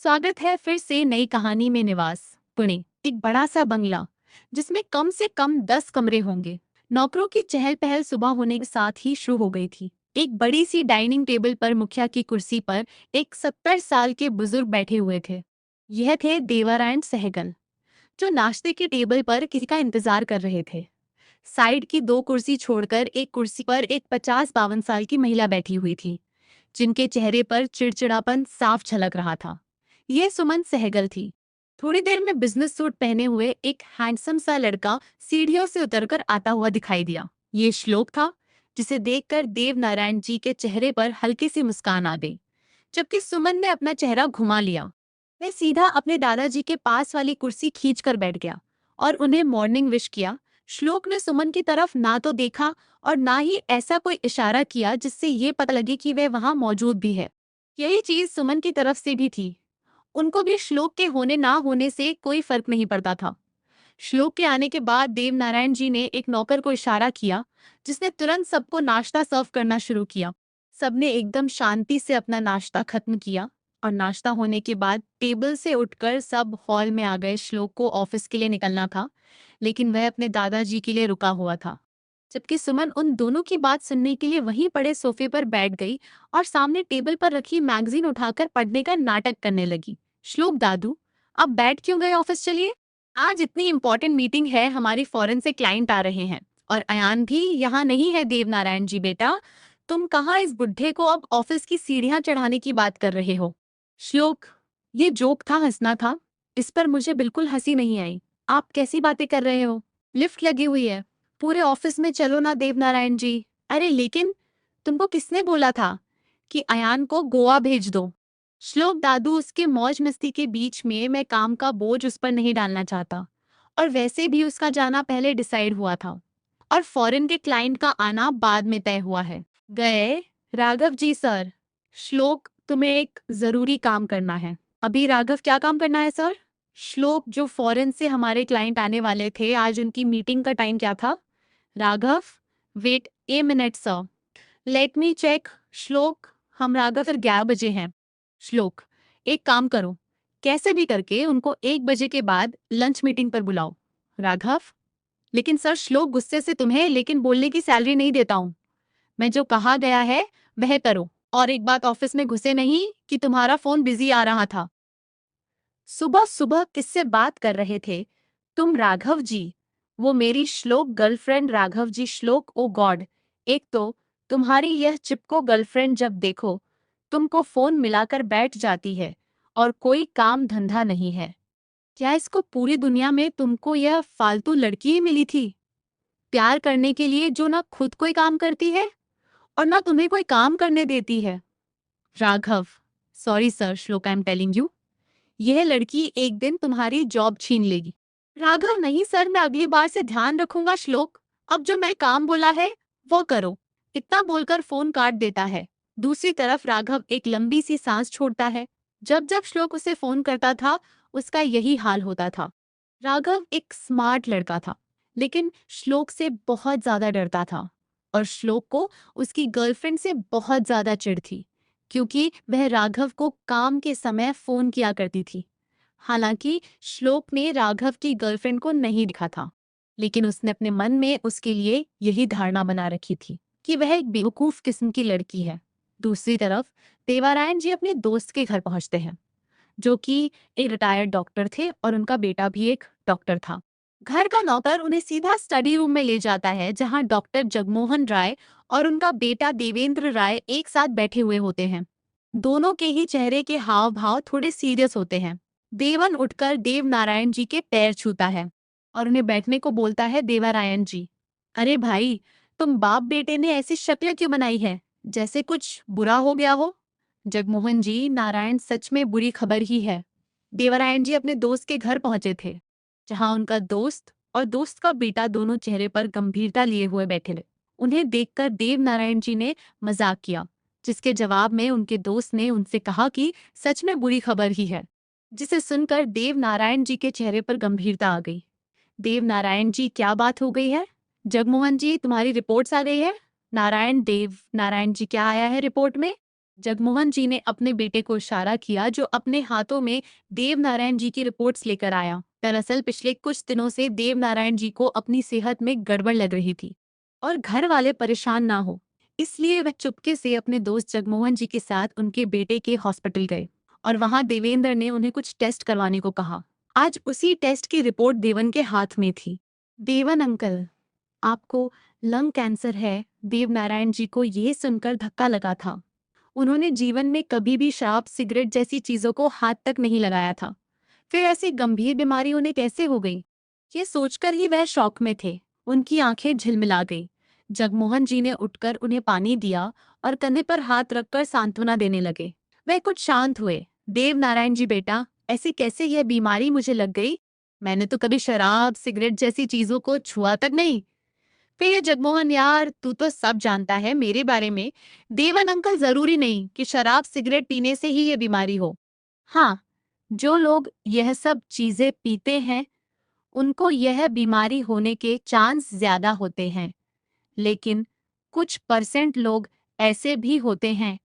स्वागत है फिर से नई कहानी में। निवास पुणे, एक बड़ा सा बंगला जिसमें कम से कम 10 कमरे होंगे। नौकरों की चहल पहल सुबह होने के साथ ही शुरू हो गई थी। एक बड़ी सी डाइनिंग टेबल पर मुखिया की कुर्सी पर एक 70 साल के बुजुर्ग बैठे हुए थे। यह थे देवारायण सहगल, जो नाश्ते की टेबल पर किसी का इंतजार कर रहे थे। साइड की दो कुर्सी छोड़कर एक कुर्सी पर एक 50-52 साल की महिला बैठी हुई थी, जिनके चेहरे पर चिड़चिड़ापन साफ झलक रहा था। यह सुमन सहगल थी। थोड़ी देर में बिजनेस सूट पहने हुए एक हैंडसम सा लड़का सीढ़ियों से उतरकर आता हुआ दिखाई दिया। ये श्लोक था, जिसे देखकर देव नारायण जी के चेहरे पर हल्की सी मुस्कान आ गई। जबकि सुमन ने अपना चेहरा घुमा लिया। वह सीधा अपने दादाजी के पास वाली कुर्सी खींचकर बैठ गया और उन्हें मॉर्निंग विश किया। श्लोक ने सुमन की तरफ ना तो देखा और ना ही ऐसा कोई इशारा किया जिससे ये पता लगे कि वह वहां मौजूद भी है। यही चीज सुमन की तरफ से भी थी। उनको भी श्लोक के होने ना होने से कोई फर्क नहीं पड़ता था। श्लोक के आने के बाद देव नारायण जी ने एक नौकर को इशारा किया, जिसने तुरंत सबको नाश्ता सर्व करना शुरू किया। सबने एकदम शांति से अपना नाश्ता खत्म किया और नाश्ता होने के बाद टेबल से उठकर सब हॉल में आ गए। श्लोक को ऑफिस के लिए निकलना था, लेकिन वह अपने दादाजी के लिए रुका हुआ था। जबकि सुमन उन दोनों की बात सुनने के लिए वहीं पड़े सोफे पर बैठ गई और सामने टेबल पर रखी मैगजीन उठाकर पढ़ने का नाटक करने लगी। श्लोक दादू, अब बैठ क्यों गए? ऑफिस चलिए। आज इतनी इंपॉर्टेंट मीटिंग है, हमारी फॉरेन से क्लाइंट आ रहे हैं और अयान भी यहाँ नहीं है। देव नारायण जी बेटा, तुम कहाँ इस बुढ़े को अब ऑफिस की सीढ़ियां चढ़ाने की बात कर रहे हो? श्लोक, ये जोक था, हंसना था। इस पर मुझे बिल्कुल हंसी नहीं आई। आप कैसी बातें कर रहे हो? लिफ्ट लगी हुई है, पूरे ऑफिस में चलो ना देव नारायण जी। अरे लेकिन तुमको किसने बोला था कि अयान को गोवा भेज दो? श्लोक दादू, उसके मौज मस्ती के बीच में मैं काम का बोझ उस पर नहीं डालना चाहता, और वैसे भी उसका जाना पहले डिसाइड हुआ था और फॉरेन के क्लाइंट का आना बाद में तय हुआ है। गए? राघव जी सर। श्लोक, तुम्हें एक जरूरी काम करना है। अभी? राघव, क्या काम करना है सर? श्लोक, जो फॉरेन से हमारे क्लाइंट आने वाले थे, आज उनकी मीटिंग का टाइम क्या था? Raghav, wait a minute sir, let me check. Shlok, हम राघव सर 11 बजे हैं। श्लोक, एक काम करो, कैसे भी करके उनको 1 बजे के बाद लंच मीटिंग पर बुलाओ। राघव, लेकिन सर। श्लोक गुस्से से, तुम्हें लेकिन बोलने की सैलरी नहीं देता हूँ। मैं जो कहा गया है वह करो। और एक बात, ऑफिस में घुसे नहीं कि तुम्हारा फोन बिजी आ रहा था। सुबह सुबह किससे बात कर रहे थे तुम? राघव जी, वो मेरी श्लोक गर्लफ्रेंड। राघव जी, श्लोक, ओ गॉड। एक तो तुम्हारी यह चिपको गर्लफ्रेंड, जब देखो तुमको फोन मिलाकर बैठ जाती है और कोई काम धंधा नहीं है। क्या इसको पूरी दुनिया में तुमको यह फालतू लड़की ही मिली थी प्यार करने के लिए, जो ना खुद कोई काम करती है और ना तुम्हें कोई काम करने देती है? Raghav, sorry sir. श्लोक, आई एम टेलिंग यू, यह लड़की एक दिन तुम्हारी जॉब छीन लेगी। राघव, नहीं सर, मैं अगली बार से ध्यान रखूंगा। श्लोक, अब जो मैं काम बोला है वो करो। इतना बोलकर फोन काट देता है। दूसरी तरफ राघव एक लंबी सी सांस छोड़ता है। जब जब श्लोक उसे फोन करता था, उसका यही हाल होता था। राघव एक स्मार्ट लड़का था, लेकिन श्लोक से बहुत ज्यादा डरता था और श्लोक को उसकी गर्लफ्रेंड से बहुत ज्यादा चिढ़ थी, क्योंकि वह राघव को काम के समय फोन किया करती थी। हालांकि श्लोक ने राघव की गर्लफ्रेंड को नहीं देखा था, लेकिन उसने अपने मन में उसके लिए यही धारणा बना रखी थी कि वह एक बेवकूफ किस्म की लड़की है। दूसरी तरफ देवारायण जी अपने दोस्त के घर पहुंचते हैं, जो कि एक रिटायर्ड डॉक्टर थे और उनका बेटा भी एक डॉक्टर था। घर का नौकर उन्हें सीधा स्टडी रूम में ले जाता है, जहां डॉक्टर जगमोहन राय और उनका बेटा देवेंद्र राय एक साथ बैठे हुए होते हैं। दोनों के ही चेहरे के हाव भाव थोड़े सीरियस होते हैं। देवन उठकर देव नारायण जी के पैर छूता है और उन्हें बैठने को बोलता है। देवारायण जी, अरे भाई, तुम बाप बेटे ने ऐसी शक्ल क्यों बनाई है, जैसे कुछ बुरा हो गया हो? जगमोहन जी, नारायण सच में बुरी खबर ही है। देवरायण जी अपने दोस्त के घर पहुंचे थे, जहां उनका दोस्त और दोस्त का बेटा दोनों चेहरे पर गंभीरता लिए हुए बैठे थे। उन्हें देखकर देव नारायण जी ने मजाक किया, जिसके जवाब में उनके दोस्त ने उनसे कहा कि सच में बुरी खबर ही है, जिसे सुनकर देव नारायण जी के चेहरे पर गंभीरता आ गई। देव नारायण जी, क्या बात हो गई है? जगमोहन जी, तुम्हारी रिपोर्ट्स आ गई है। नारायण, देव नारायण जी, क्या आया है रिपोर्ट में? जगमोहन जी ने अपने बेटे को इशारा किया, जो अपने हाथों में देवनारायण जी की रिपोर्ट्स लेकर आया। दरअसल पिछले कुछ दिनों से देवनारायण जी को अपनी सेहत में गड़बड़ लग रही थी और घर वाले परेशान ना हो, इसलिए वह चुपके से अपने दोस्त जगमोहन जी के साथ उनके बेटे के हॉस्पिटल गए और वहां देवेंद्र ने उन्हें कुछ टेस्ट करवाने को कहा। आज उसी टेस्ट की रिपोर्ट देवन के हाथ में थी। देवन अंकल, आपको लंग कैंसर है। देवनारायण जी को यह सुनकर धक्का लगा था। उन्होंने जीवन में कभी भी शराब सिगरेट जैसी चीजों को हाथ तक नहीं लगाया था, फिर ऐसी गंभीर बीमारी उन्हें कैसे हो गई? ये सोचकर ही वह शौक में थे। उनकी आंखें झिलमिला गई। जगमोहन जी ने उठकर उन्हें पानी दिया और कंधे पर हाथ रखकर सांत्वना देने लगे। वह कुछ शांत हुए। देवनारायण जी बेटा, ऐसे कैसे यह बीमारी मुझे लग गई? मैंने तो कभी शराब सिगरेट जैसी चीजों को छुआ तक नहीं। फिर ये जगमोहन यार, तू तो सब जानता है मेरे बारे में। देवन अंकल, जरूरी नहीं कि शराब सिगरेट पीने से ही ये बीमारी हो। हाँ, जो लोग यह सब चीजें पीते हैं उनको यह बीमारी होने के चांस ज्यादा होते हैं, लेकिन कुछ परसेंट लोग ऐसे भी होते हैं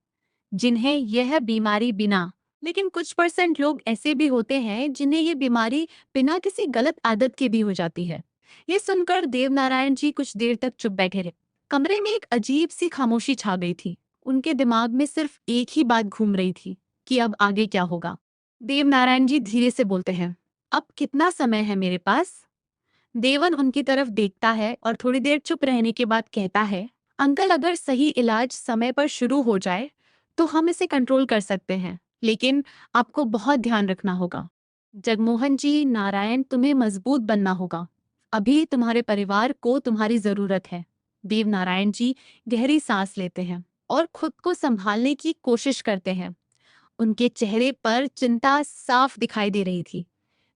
जिन्हें यह बीमारी बिना लेकिन कुछ परसेंट लोग ऐसे भी होते हैं जिन्हें ये बीमारी बिना किसी गलत आदत के भी हो जाती है। ये सुनकर देवनारायण जी कुछ देर तक चुप बैठे रहे। कमरे में एक अजीब सी खामोशी छा गई थी। उनके दिमाग में सिर्फ एक ही बात घूम रही थी कि अब आगे क्या होगा। देवनारायण जी धीरे से बोलते हैं, अब कितना समय है मेरे पास? देवन उनकी तरफ देखता है और थोड़ी देर चुप रहने के बाद कहता है, अंकल, अगर सही इलाज समय पर शुरू हो जाए तो हम इसे कंट्रोल कर सकते हैं, लेकिन आपको बहुत ध्यान रखना होगा। जगमोहन जी, नारायण, तुम्हें मजबूत बनना होगा। अभी तुम्हारे परिवार को तुम्हारी जरूरत है। देवनारायण जी गहरी सांस लेते हैं और खुद को संभालने की कोशिश करते हैं। उनके चेहरे पर चिंता साफ दिखाई दे रही थी,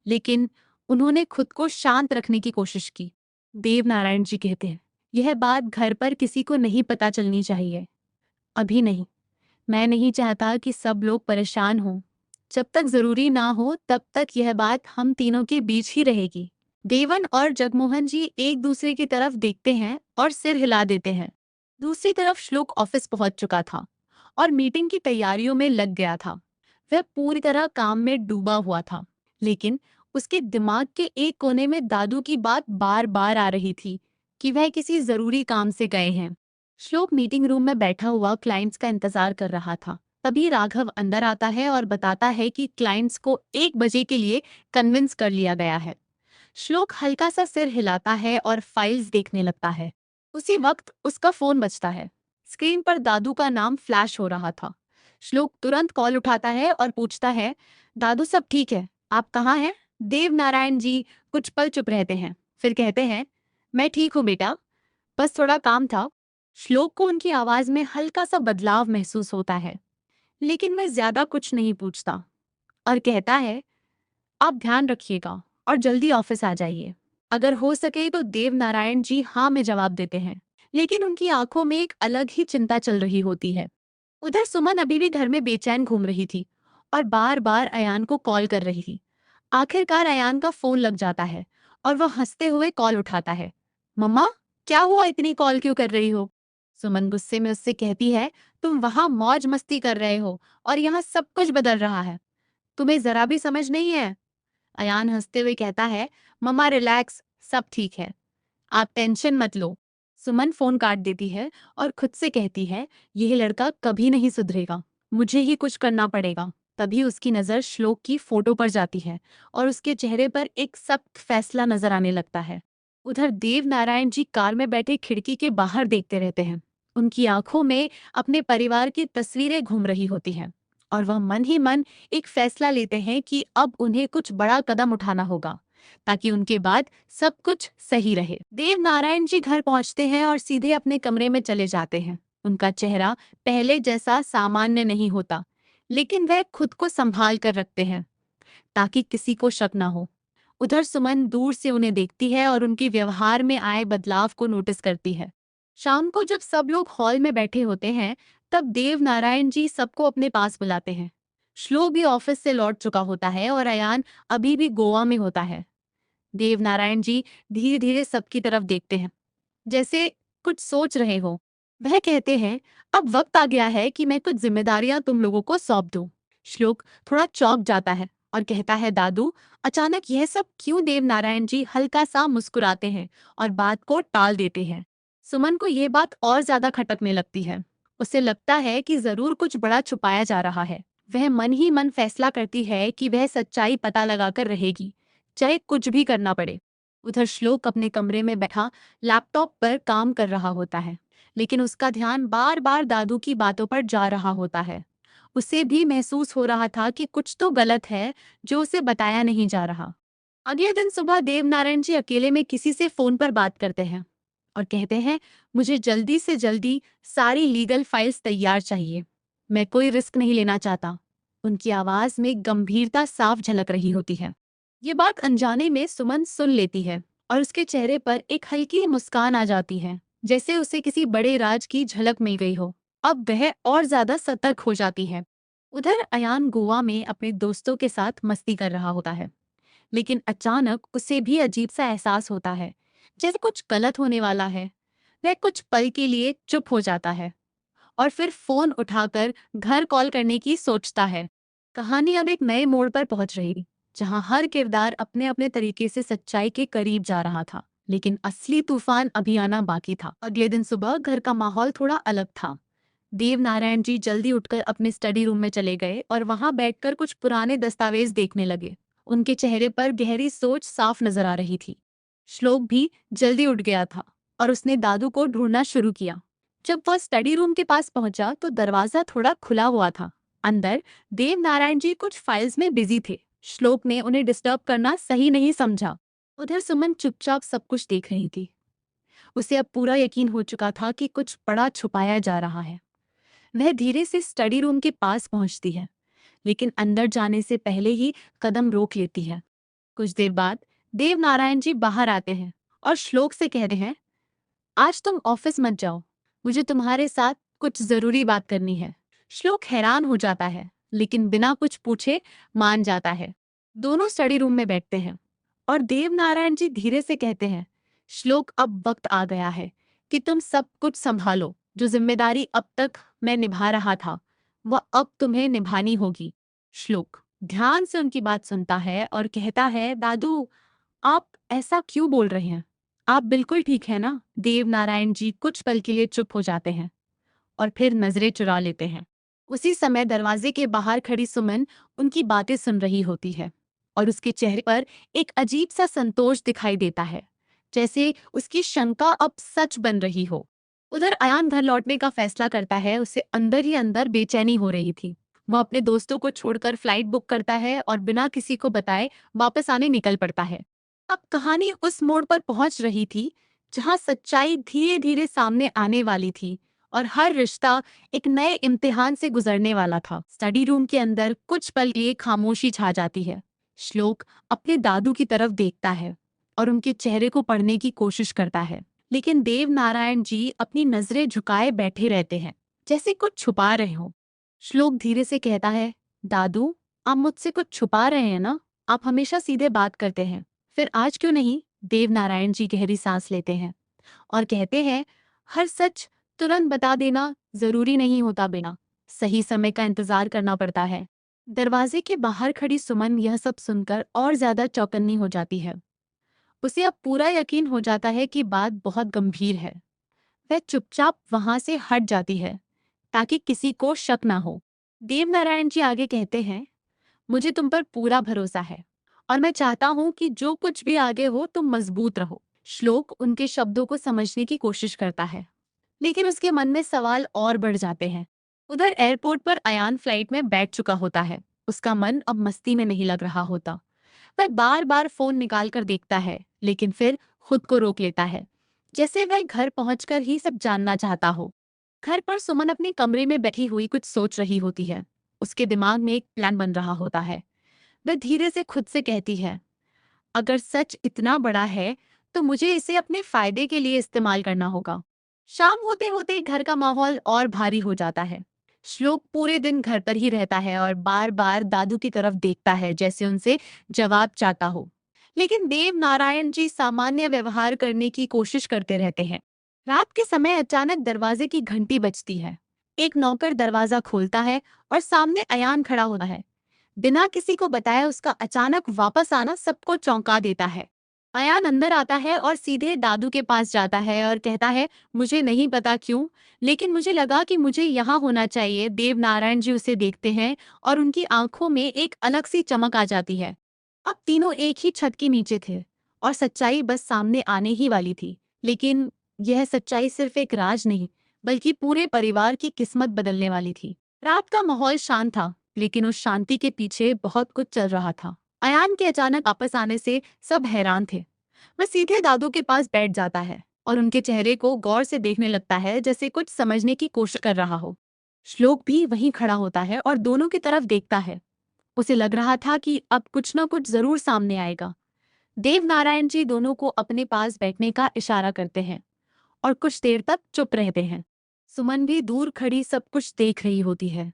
लेकिन उन्होंने खुद को शांत रखने की कोशिश की। देवनारायण जी कहते हैं, यह बात घर पर किसी को नहीं पता चलनी चाहिए। अभी नहीं। मैं नहीं चाहता कि सब लोग परेशान हों। जब तक जरूरी ना हो तब तक यह बात हम तीनों के बीच ही रहेगी। देवन और जगमोहन जी एक दूसरे की तरफ देखते हैं और सिर हिला देते हैं। दूसरी तरफ श्लोक ऑफिस पहुंच चुका था और मीटिंग की तैयारियों में लग गया था। वह पूरी तरह काम में डूबा हुआ था, लेकिन उसके दिमाग के एक कोने में दादू की बात बार बार आ रही थी कि वह किसी जरूरी काम से गए हैं। श्लोक मीटिंग रूम में बैठा हुआ क्लाइंट्स का इंतजार कर रहा था। तभी राघव अंदर आता है और बताता है कि क्लाइंट्स को 1 बजे के लिए कन्विंस कर लिया गया है। श्लोक हल्का सा सिर हिलाता है और फाइल्स देखने लगता है। उसी वक्त उसका फोन बजता है। स्क्रीन पर दादू का नाम फ्लैश हो रहा था। श्लोक तुरंत कॉल उठाता है और पूछता है, दादू सब ठीक है? आप कहाँ हैं? देवनारायण जी कुछ पल चुप रहते हैं, फिर कहते हैं, मैं ठीक हूँ बेटा, बस थोड़ा काम था। श्लोक को उनकी आवाज में हल्का सा बदलाव महसूस होता है, लेकिन वह ज्यादा कुछ नहीं पूछता और कहता है, आप ध्यान रखिएगा और जल्दी ऑफिस आ जाइए। अगर हो सके तो देवनारायण जी हाँ में जवाब देते हैं, लेकिन उनकी आंखों में एक अलग ही चिंता चल रही होती है। उधर सुमन अभी भी घर में बेचैन घूम रही थी और बार बार अयान को कॉल कर रही थी। आखिरकार अयान का फोन लग जाता है और वह हंसते हुए कॉल उठाता है। मम्मा, क्या हुआ, इतनी कॉल क्यों कर रही हो? सुमन गुस्से में उससे कहती है, तुम वहां मौज मस्ती कर रहे हो और यहाँ सब कुछ बदल रहा है। तुम्हें जरा भी समझ नहीं है? अयान हंसते हुए कहता है, मम्मा रिलैक्स, सब ठीक है, आप टेंशन मत लो। सुमन फोन काट देती है और खुद से कहती है, यह लड़का कभी नहीं सुधरेगा, मुझे ही कुछ करना पड़ेगा। तभी उसकी नजर श्लोक की फोटो पर जाती है और उसके चेहरे पर एक सख्त फैसला नजर आने लगता है। उधर देवनारायण जी कार में बैठे खिड़की के बाहर देखते रहते हैं। उनकी आंखों में अपने परिवार की तस्वीरें घूम रही होती हैं और वह मन ही मन एक फैसला लेते हैं कि अब उन्हें कुछ बड़ा कदम उठाना होगा ताकि उनके बाद सब कुछ सही रहे। देवनारायण जी घर पहुंचते हैं और सीधे अपने कमरे में चले जाते हैं। उनका चेहरा पहले जैसा सामान्य नहीं होता, लेकिन वह खुद को संभाल कर रखते हैं ताकि किसी को शक ना हो। उधर सुमन दूर से उन्हें देखती है और उनके व्यवहार में आए बदलाव को नोटिस करती है। शाम को जब सब लोग हॉल में बैठे होते हैं, तब देवनारायण जी सबको अपने पास बुलाते हैं। श्लोक भी ऑफिस से लौट चुका होता है और अयान अभी भी गोवा में होता है। देवनारायण जी धीरे धीरे सबकी तरफ देखते हैं, जैसे कुछ सोच रहे हो। वह कहते हैं, अब वक्त आ गया है कि मैं कुछ जिम्मेदारियां तुम लोगों को सौंप दूं। श्लोक थोड़ा चौंक जाता है और कहता है, दादू अचानक यह सब क्यों? देव नारायण जी हल्का सा मुस्कुराते हैं और बात को टाल देते हैं। सुमन को यह बात और ज्यादा खटकने लगती है। उसे लगता है कि जरूर कुछ बड़ा छुपाया जा रहा है। वह मन ही मन फैसला करती है कि वह सच्चाई पता लगाकर रहेगी, चाहे कुछ भी करना पड़े। उधर श्लोक अपने कमरे में बैठा लैपटॉप पर काम कर रहा होता है, लेकिन उसका ध्यान बार बार दादू की बातों पर जा रहा होता है। उसे भी महसूस हो रहा था कि कुछ तो गलत है जो उसे बताया नहीं जा रहा। अगले दिन सुबह देवनारायण जी अकेले में किसी से फोन पर बात करते हैं और कहते हैं, मुझे जल्दी से जल्दी सारी लीगल फाइल्स तैयार चाहिए। मैं कोई रिस्क नहीं लेना चाहता। उनकी आवाज में गंभीरता साफ झलक रही होती है। ये बात अनजाने में सुमन सुन लेती है और उसके चेहरे पर एक हल्की मुस्कान आ जाती है, जैसे उसे किसी बड़े राज की झलक मिल गई हो। अब वह और ज्यादा सतर्क हो जाती है। उधर अयान गोवा में अपने दोस्तों के साथ मस्ती कर रहा होता है, लेकिन अचानक उसे भी अजीब सा एहसास होता है, जैसे कुछ गलत होने वाला है। वह कुछ पल के लिए चुप हो जाता है और फिर फोन उठाकर घर कॉल करने की सोचता है। कहानी अब एक नए मोड़ पर पहुंच रही, जहां हर किरदार अपने अपने तरीके से सच्चाई के करीब जा रहा था, लेकिन असली तूफान अभी आना बाकी था। अगले दिन सुबह घर का माहौल थोड़ा अलग था। देव नारायण जी जल्दी उठकर अपने स्टडी रूम में चले गए और वहां बैठकर कुछ पुराने दस्तावेज देखने लगे। उनके चेहरे पर गहरी सोच साफ नजर आ रही थी। श्लोक भी जल्दी उठ गया था और उसने दादू को ढूंढना शुरू किया। जब वह स्टडी रूम के पास पहुंचा तो दरवाजा थोड़ा खुला हुआ था। अंदर देव नारायण जी कुछ फाइल्स में बिजी थे। श्लोक ने उन्हें डिस्टर्ब करना सही नहीं समझा। उधर सुमन चुपचाप सब कुछ देख रही थी। उसे अब पूरा यकीन हो चुका था कि कुछ बड़ा छुपाया जा रहा है। वह धीरे से स्टडी रूम के पास पहुंचती है, लेकिन अंदर जाने से पहले ही कदम रोक लेती है। कुछ देर बाद देव नारायण जी बाहर आते हैं और श्लोक से कहते हैं, आज तुम ऑफिस मत जाओ, मुझे तुम्हारे साथ कुछ जरूरी बात करनी है। श्लोक हैरान हो जाता है, लेकिन बिना कुछ पूछे मान जाता है। दोनों स्टडी रूम में बैठते हैं और देव नारायण जी धीरे से कहते हैं, श्लोक अब वक्त आ गया है कि तुम सब कुछ संभालो। जो जिम्मेदारी अब तक मैं निभा रहा था, वह अब तुम्हें निभानी होगी। श्लोक ध्यान से उनकी बात सुनता है और कहता है, दादू आप ऐसा क्यों बोल रहे हैं? आप बिल्कुल ठीक है ना? देव नारायण जी कुछ पल के लिए चुप हो जाते हैं और फिर नजरें चुरा लेते हैं। उसी समय दरवाजे के बाहर खड़ी सुमन उनकी बातें सुन रही होती है और उसके चेहरे पर एक अजीब सा संतोष दिखाई देता है, जैसे उसकी शंका अब सच बन रही हो। उधर अयान घर लौटने का फैसला करता है। उसे अंदर ही अंदर बेचैनी हो रही थी। वह अपने दोस्तों को छोड़कर फ्लाइट बुक करता है और बिना किसी को बताए वापस आने निकल पड़ता है। अब कहानी उस मोड़ पर पहुंच रही थी, जहां सच्चाई धीरे धीरे सामने आने वाली थी और हर रिश्ता एक नए इम्तिहान से गुजरने वाला था। स्टडी रूम के अंदर कुछ पल लिए खामोशी छा जाती है। श्लोक अपने दादू की तरफ देखता है और उनके चेहरे को पढ़ने की कोशिश करता है, लेकिन देव नारायण जी अपनी नजरें झुकाए बैठे रहते हैं, जैसे कुछ छुपा रहे हो। श्लोक धीरे से कहता है, दादू आप मुझसे कुछ छुपा रहे हैं ना? आप हमेशा सीधे बात करते हैं, फिर आज क्यों नहीं? देव नारायण जी गहरी सांस लेते हैं और कहते हैं, हर सच तुरंत बता देना जरूरी नहीं होता, बिना सही समय का इंतजार करना पड़ता है। दरवाजे के बाहर खड़ी सुमन यह सब सुनकर और ज्यादा चौकन्नी हो जाती है। उसे अब पूरा यकीन हो जाता है कि बात बहुत गंभीर है। वह चुपचाप वहां से हट जाती है ताकि किसी को शक ना हो। देवनारायण जी आगे कहते हैं, मुझे तुम पर पूरा भरोसा है और मैं चाहता हूं कि जो कुछ भी आगे हो तुम मजबूत रहो। श्लोक उनके शब्दों को समझने की कोशिश करता है, लेकिन उसके मन में सवाल और बढ़ जाते हैं। उधर एयरपोर्ट पर अयान फ्लाइट में बैठ चुका होता है। उसका मन अब मस्ती में नहीं लग रहा होता। वह बार बार फोन निकाल कर देखता है, लेकिन फिर खुद को रोक लेता है, जैसे वह घर पहुंचकर ही सब जानना चाहता हो। घर पर सुमन अपने कमरे में बैठी हुई कुछ सोच रही होती है। उसके दिमाग में एक प्लान बन रहा होता है। वह धीरे से खुद से कहती है, अगर सच इतना बड़ा है तो मुझे इसे अपने फायदे के लिए इस्तेमाल करना होगा। शाम होते होते घर का माहौल और भारी हो जाता है। श्लोक पूरे दिन घर पर ही रहता है और बार बार दादू की तरफ देखता है, जैसे उनसे जवाब चाहता हो। लेकिन देव नारायण जी सामान्य व्यवहार करने की कोशिश करते रहते हैं। रात के समय अचानक दरवाजे की घंटी बजती है। एक नौकर दरवाजा खोलता है और सामने अयान खड़ा होता है। बिना किसी को बताए उसका अचानक वापस आना सबको चौंका देता है। अयान अंदर आता है और सीधे दादू के पास जाता है और कहता है, मुझे नहीं पता क्यों, लेकिन मुझे लगा कि मुझे यहाँ होना चाहिए। देव नारायण जी उसे देखते हैं और उनकी आंखों में एक अलग सी चमक आ जाती है। अब तीनों एक ही छत के नीचे थे और सच्चाई बस सामने आने ही वाली थी। लेकिन यह सच्चाई सिर्फ एक राज नहीं, बल्कि पूरे परिवार की किस्मत बदलने वाली थी। रात का माहौल शांत था, लेकिन उस शांति के पीछे बहुत कुछ चल रहा था। अयान के अचानक वापस आने से सब हैरान थे। वह सीधे दादू के पास बैठ जाता है और उनके चेहरे को गौर से देखने लगता है, जैसे कुछ समझने की कोशिश कर रहा हो। श्लोक भी वहीं खड़ा होता है और दोनों की तरफ देखता है। उसे लग रहा था कि अब कुछ ना कुछ जरूर सामने आएगा। देव नारायण जी दोनों को अपने पास बैठने का इशारा करते हैं और कुछ देर तक चुप रहते हैं। सुमन भी दूर खड़ी सब कुछ देख रही होती है।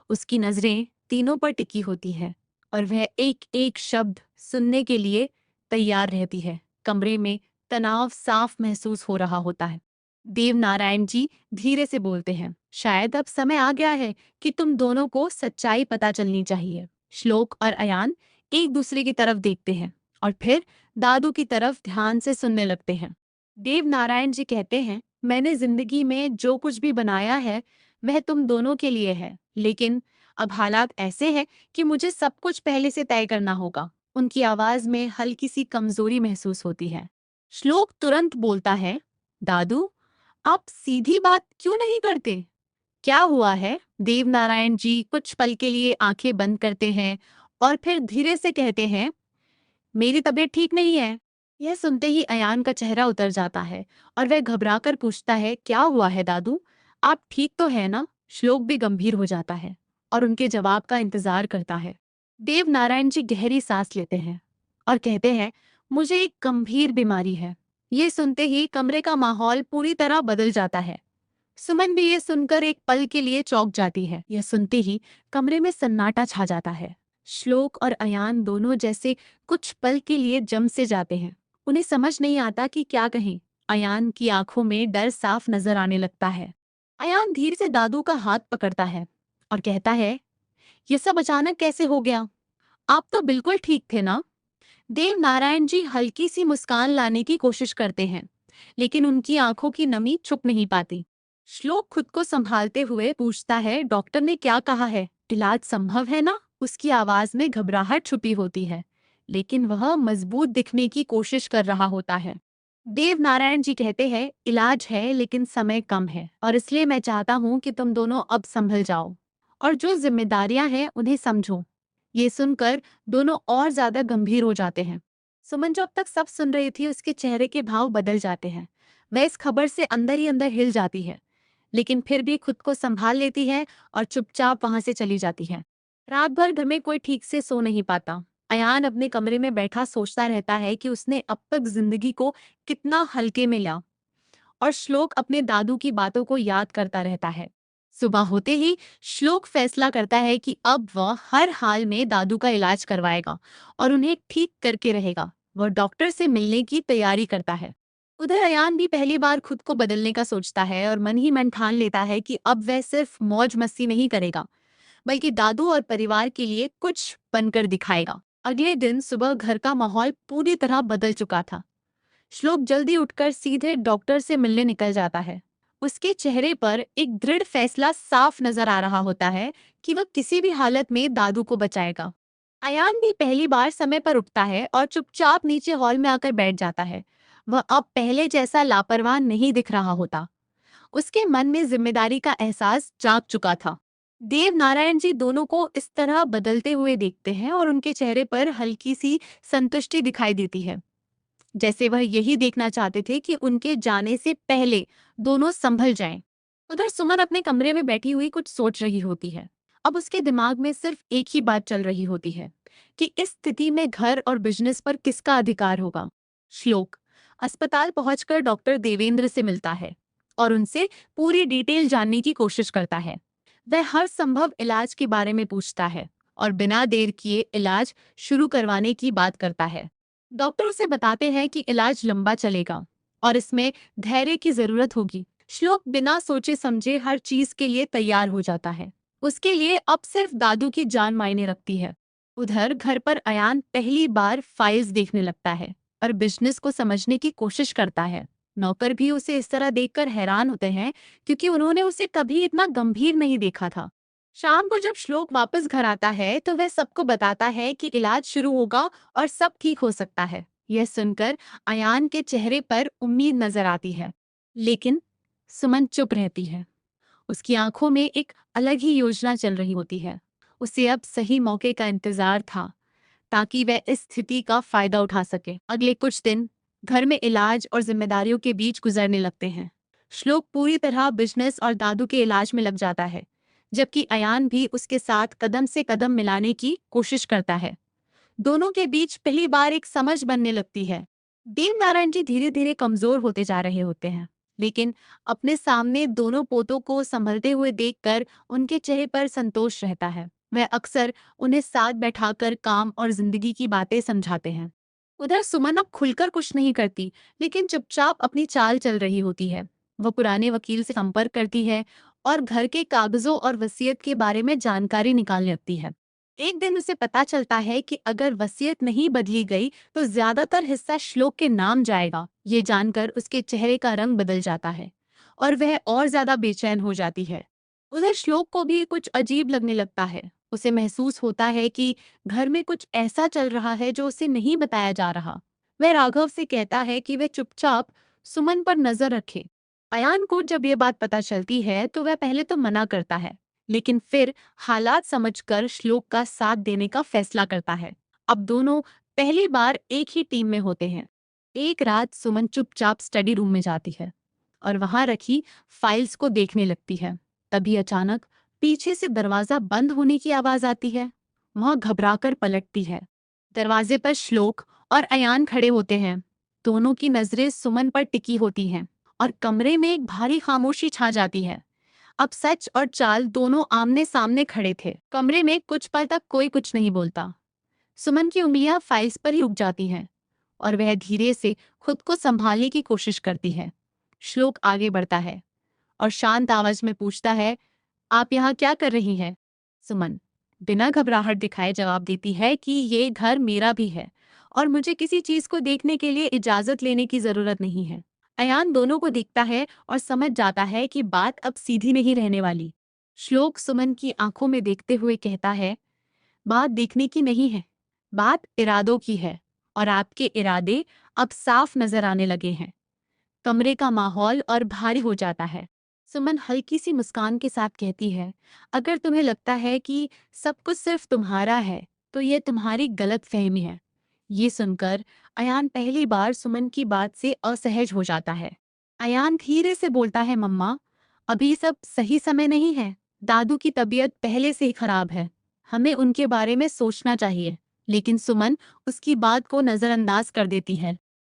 उसकी नजरें तीनों पर टिकी होती है और वह एक एक शब्द सुनने के लिए तैयार रहती है। कमरे में तनाव साफ महसूस हो रहा होता है। देव नारायण जी धीरे से बोलते हैं, शायद अब समय आ गया है कि तुम दोनों को सच्चाई पता चलनी चाहिए। श्लोक और अयान एक दूसरे की तरफ देखते हैं और फिर दादू की तरफ ध्यान से सुनने लगते हैं। देव नारायण जी कहते हैं, मैंने जिंदगी में जो कुछ भी बनाया है वह तुम दोनों के लिए है, लेकिन अब हालात ऐसे हैं कि मुझे सब कुछ पहले से तय करना होगा। उनकी आवाज में हल्की सी कमजोरी महसूस होती है। श्लोक तुरंत बोलता है, दादू, आप सीधी बात क्यों नहीं करते? क्या हुआ है? देव नारायण जी कुछ पल के लिए आंखें बंद करते हैं और फिर धीरे से कहते हैं, मेरी तबीयत ठीक नहीं है। यह सुनते ही अयान का चेहरा उतर जाता है और वह घबराकर पूछता है, क्या हुआ है दादू? आप ठीक तो है ना? श्लोक भी गंभीर हो जाता है और उनके जवाब का इंतजार करता है। देव नारायण जी गहरी सांस लेते हैं और कहते हैं, मुझे एक गंभीर बीमारी है। ये सुनते ही कमरे का माहौल पूरी तरह बदल जाता है। सुमन भी ये सुनकर एक पल के लिए चौंक जाती है। यह सुनते ही कमरे में सन्नाटा छा जाता है। श्लोक और अयान दोनों जैसे कुछ पल के लिए जम से जाते हैं। उन्हें समझ नहीं आता कि क्या कहें। अयान की आंखों में डर साफ नजर आने लगता है। अयान धीरे से दादू का हाथ पकड़ता है और कहता है, ये सब अचानक कैसे हो गया? आप तो बिल्कुल ठीक थे ना? देव नारायण जी हल्की सी मुस्कान लाने की कोशिश करते हैं, लेकिन उनकी आंखों की नमी छुप नहीं पाती। श्लोक खुद को संभालते हुए पूछता है, डॉक्टर ने क्या कहा है? इलाज संभव है ना? उसकी आवाज में घबराहट छुपी होती है, लेकिन वह मजबूत दिखने की कोशिश कर रहा होता है। देव नारायण जी कहते हैं, इलाज है लेकिन समय कम है और इसलिए मैं चाहता हूँ कि तुम दोनों अब संभल जाओ और जो जिम्मेदारियां हैं उन्हें समझो। ये सुनकर दोनों और ज्यादा गंभीर हो जाते हैं। सुमन जो अब तक सब सुन रही थी, उसके चेहरे के भाव बदल जाते हैं। वह इस खबर से अंदर ही अंदर हिल जाती है, लेकिन फिर भी खुद को संभाल लेती है और चुपचाप वहां से चली जाती है। रात भर घर में कोई ठीक से सो नहीं पाता। अयान अपने कमरे में बैठा सोचता रहता है कि उसने अब तक जिंदगी को कितना हल्के में लिया, और श्लोक अपने दादू की बातों को याद करता रहता है। सुबह होते ही श्लोक फैसला करता है कि अब वह हर हाल में दादू का इलाज करवाएगा और उन्हें ठीक करके रहेगा। वह डॉक्टर से मिलने की तैयारी करता है। उधर अयान भी पहली बार खुद को बदलने का सोचता है और मन ही मन ठान लेता है कि अब वह सिर्फ मौज मस्ती नहीं करेगा, बल्कि दादू और परिवार के लिए कुछ बनकर दिखाएगा। अगले दिन सुबह घर का माहौल पूरी तरह बदल चुका था। श्लोक जल्दी उठकर सीधे डॉक्टर से मिलने निकल जाता है। उसके चेहरे पर एक दृढ़ फैसला साफ नजर आ रहा होता है कि वह किसी भी हालत में दादू को बचाएगा। अयान भी पहली बार समय पर उठता है और चुपचाप नीचे हॉल में आकर बैठ जाता है। वह अब पहले जैसा लापरवाह नहीं दिख रहा होता। उसके मन में जिम्मेदारी का एहसास जाग चुका था। देव नारायण जी दोनों को इस तरह बदलते हुए देखते हैं और उनके चेहरे पर हल्की सी संतुष्टि दिखाई देती है, जैसे वह यही देखना चाहते थे कि उनके जाने से पहले दोनों संभल जाएं। उधर सुमन अपने कमरे में बैठी हुई कुछ सोच रही होती है। अब उसके दिमाग में सिर्फ एक ही बात चल रही होती है कि इस स्थिति में घर और बिजनेस पर किसका अधिकार होगा। श्लोक अस्पताल पहुंचकर डॉक्टर देवेंद्र से मिलता है और उनसे पूरी डिटेल जानने की कोशिश करता है। वह हर संभव इलाज के बारे में पूछता है और बिना देर किए इलाज शुरू करवाने की बात करता है। डॉक्टर उसे बताते हैं कि इलाज लंबा चलेगा, और इसमें धैर्य की जरूरत होगी। श्लोक बिना सोचे समझे हर चीज के लिए तैयार हो जाता है। उसके लिए अब सिर्फ दादू की जान मायने रखती है। उधर घर पर अयान पहली बार फाइल्स देखने लगता है और बिजनेस को समझने की कोशिश करता है। नौकर भी उसे इस तरह देखकर हैरान होते हैं, क्योंकि उन्होंने उसे कभी इतना गंभीर नहीं देखा था। शाम को जब श्लोक वापस घर आता है तो वह सबको बताता है कि इलाज शुरू होगा और सब ठीक हो सकता है। यह सुनकर अयान के चेहरे पर उम्मीद नजर आती है, लेकिन सुमन चुप रहती है। उसकी आंखों में एक अलग ही योजना चल रही होती है। उसे अब सही मौके का इंतजार था, ताकि वह इस स्थिति का फायदा उठा सके। अगले कुछ दिन घर में इलाज और जिम्मेदारियों के बीच गुजरने लगते हैं। श्लोक पूरी तरह बिजनेस और दादू के इलाज में लग जाता है, जबकि अयान भी उसके साथ कदम से कदम मिलाने की कोशिश करता है। दोनों के बीच पहली बार एक समझ बनने लगती है। देव नारायण जी धीरे धीरे कमजोर होते जा रहे होते हैं, लेकिन अपने सामने दोनों पोतों को संभलते हुए देखकर उनके चेहरे पर संतोष रहता है। वह अक्सर उन्हें साथ बैठाकर काम और जिंदगी की बातें समझाते हैं। उधर सुमन अब खुलकर कुछ नहीं करती, लेकिन चुपचाप अपनी चाल चल रही होती है। वह पुराने वकील से संपर्क करती है और घर के कागजों और वसीयत के बारे में जानकारी निकालने लगती है। एक दिन उसे पता चलता है कि अगर वसीयत नहीं बदली गई तो ज्यादातर हिस्सा श्लोक के नाम जाएगा। ये जानकर उसके चेहरे का रंग बदल जाता है और वह और ज्यादा बेचैन हो जाती है। उधर श्लोक को भी कुछ अजीब लगने लगता है। उसे महसूस होता है कि घर में कुछ ऐसा चल रहा है जो उसे नहीं बताया जा रहा। वह राघव से कहता है कि वह चुपचाप सुमन पर नजर रखे। अयान को जब ये बात पता चलती है तो वह पहले तो मना करता है, लेकिन फिर हालात समझकर श्लोक का साथ देने का फैसला करता है। अब दोनों पहली बार एक ही टीम में होते हैं। एक रात सुमन चुपचाप स्टडी रूम में जाती है और वहां रखी फाइल्स को देखने लगती है। तभी अचानक पीछे से दरवाजा बंद होने की आवाज आती है। वह घबराकर पलटती है। दरवाजे पर श्लोक और अयान खड़े होते हैं। दोनों की नजरें सुमन पर टिकी होती हैं और कमरे में एक भारी खामोशी छा जाती है। अब सच और चाल दोनों आमने सामने खड़े थे। कमरे में कुछ पल तक कोई कुछ नहीं बोलता। सुमन की उंगलियां फाइल्स पर ही रुक जाती हैं और वह धीरे से खुद को संभालने की कोशिश करती है। श्लोक आगे बढ़ता है और शांत आवाज में पूछता है, आप यहाँ क्या कर रही हैं? सुमन बिना घबराहट दिखाए जवाब देती है कि ये घर मेरा भी है और मुझे किसी चीज को देखने के लिए इजाजत लेने की जरूरत नहीं है। अयान दोनों को देखता है और समझ जाता है कि बात अब सीधी नहीं रहने वाली। श्लोक सुमन की आंखों में देखते हुए कहता है, बात देखने की नहीं है, बात इरादों की है और आपके इरादे अब साफ नजर आने लगे हैं। कमरे का माहौल और भारी हो जाता है। सुमन हल्की सी मुस्कान के साथ कहती है, अगर तुम्हें लगता है कि सब कुछ सिर्फ तुम्हारा है तो ये तुम्हारी गलत फहमी है। ये सुनकर अयान पहली बार सुमन की बात से असहज हो जाता है। अयान धीरे से बोलता है, मम्मा अभी सब सही समय नहीं है। दादू की तबीयत पहले से ही खराब है, हमें उनके बारे में सोचना चाहिए। लेकिन सुमन उसकी बात को नजरअंदाज कर देती है।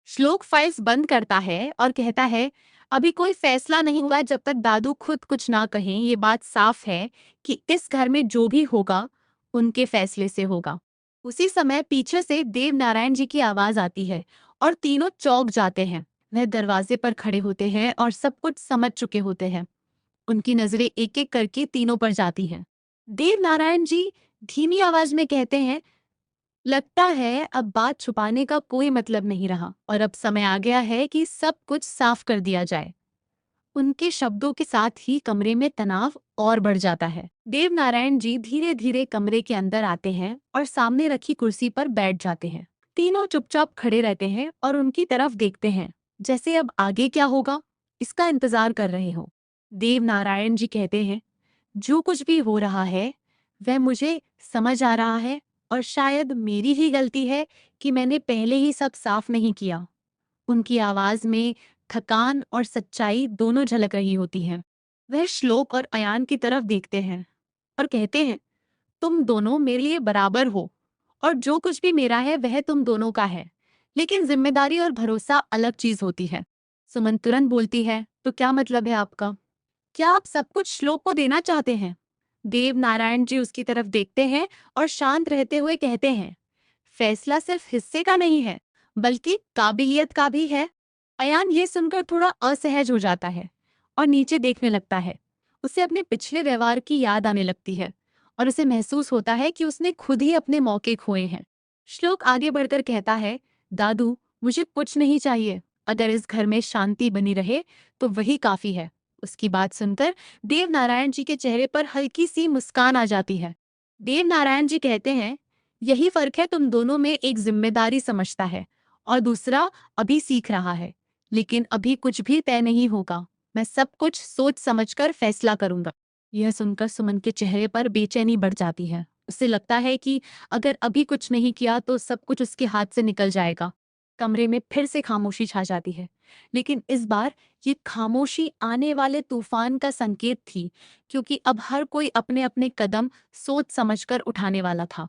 श्लोक फाइल्स बंद करता है और कहता है, अभी कोई फैसला नहीं हुआ जब तक दादू खुद कुछ ना कहें। ये बात साफ है कि इस घर में जो भी होगा उनके फैसले से होगा। उसी समय पीछे से देव नारायण जी की आवाज आती है और तीनों चौंक जाते हैं। वह दरवाजे पर खड़े होते हैं और सब कुछ समझ चुके होते हैं। उनकी नजरें एक एक करके तीनों पर जाती हैं। देव नारायण जी धीमी आवाज में कहते हैं, लगता है अब बात छुपाने का कोई मतलब नहीं रहा और अब समय आ गया है कि सब कुछ साफ कर दिया जाए। उनके शब्दों के साथ ही कमरे में तनाव और बढ़ जाता है। देव नारायण जी धीरे धीरे कमरे के अंदर आते हैं और सामने रखी कुर्सी पर बैठ जाते हैं। तीनों चुपचाप खड़े रहते हैं और उनकी तरफ देखते हैं, जैसे अब आगे क्या होगा इसका इंतजार कर रहे हो। देव नारायण जी कहते हैं, जो कुछ भी हो रहा है वह मुझे समझ आ रहा है और शायद मेरी ही गलती है कि मैंने पहले ही सब साफ नहीं किया। उनकी आवाज में थकान और सच्चाई दोनों झलक रही होती हैं। वह श्लोक और अयान की तरफ देखते हैं और कहते हैं, तुम दोनों मेरे लिए बराबर हो और जो कुछ भी मेरा है वह तुम दोनों का है, लेकिन जिम्मेदारी और भरोसा अलग चीज होती है। सुमन तुरंत बोलती है, तो क्या मतलब है आपका? क्या आप सब कुछ श्लोक को देना चाहते हैं? देव नारायण जी उसकी तरफ देखते हैं और शांत रहते हुए कहते हैं, फैसला सिर्फ हिस्से का नहीं है, बल्कि काबिलियत का भी है। अयान ये सुनकर थोड़ा असहज हो जाता है और नीचे देखने लगता है। उसे अपने पिछले व्यवहार की याद आने लगती है और उसे महसूस होता है कि उसने खुद ही अपने मौके खोए हैं। श्लोक आगे बढ़कर कहता है, दादू, मुझे कुछ नहीं चाहिए। अगर इस घर में शांति बनी रहे तो वही काफी है। उसकी बात सुनकर देव नारायण जी के चेहरे पर हल्की सी मुस्कान आ जाती है। देव नारायण जी कहते हैं, यही फर्क है तुम दोनों में, एक जिम्मेदारी समझता है और दूसरा अभी सीख रहा है। लेकिन अभी कुछ भी तय नहीं होगा। मैं सब कुछ सोच समझकर फैसला करूंगा। यह सुनकर सुमन के चेहरे पर बेचैनी बढ़ जाती है। उसे लगता है कि अगर अभी कुछ नहीं किया तो सब कुछ उसके हाथ से निकल जाएगा। कमरे में फिर से खामोशी छा जाती है, लेकिन इस बार ये खामोशी आने वाले तूफान का संकेत थी, क्योंकि अब हर कोई अपने अपने कदम सोच समझकर उठाने वाला था।